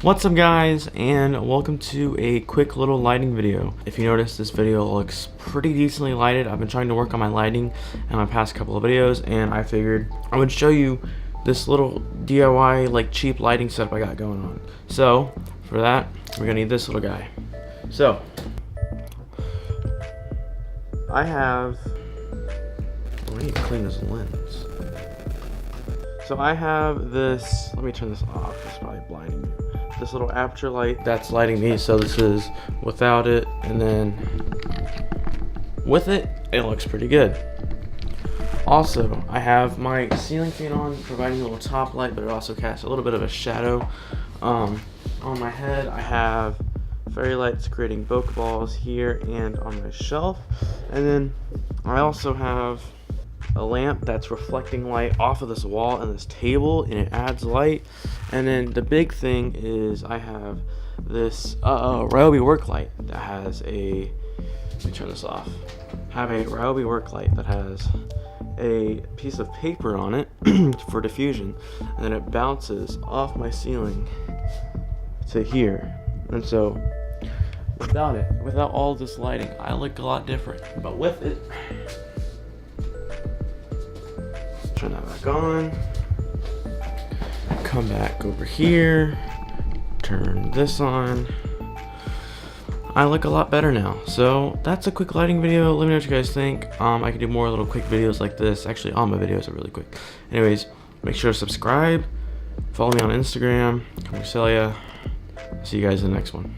What's up guys, and welcome to a quick little lighting video. If you notice, this video looks pretty decently lighted. I've been trying to work on my lighting in my past couple of videos, and I figured I would show you this little DIY like cheap lighting setup I got going on. So for that, we're gonna need this little guy. So I need to clean this lens. So I have this, let me turn this off, it's probably blinding me. This little aperture light that's lighting me, so this is without it, and then with it, it looks pretty good. Also, I have my ceiling fan on, providing a little top light, but it also casts a little bit of a shadow. On my head, I have fairy lights creating bokeh balls here and on my shelf, and then I also have a lamp that's reflecting light off of this wall and this table, and it adds light. And then the big thing is I have this Ryobi work light that has a, let me turn this off. I have a Ryobi work light that has a piece of paper on it for diffusion, and then it bounces off my ceiling to here. And so without all this lighting, I look a lot different. But with it, turn that back on, come back over here, turn this on. I look a lot better now. So that's a quick lighting video. Let me know what you guys think. I can do more little quick videos like this. Actually, all my videos are really quick. Anyways, make sure to subscribe, follow me on Instagram, Come Celia. See you guys in the next one.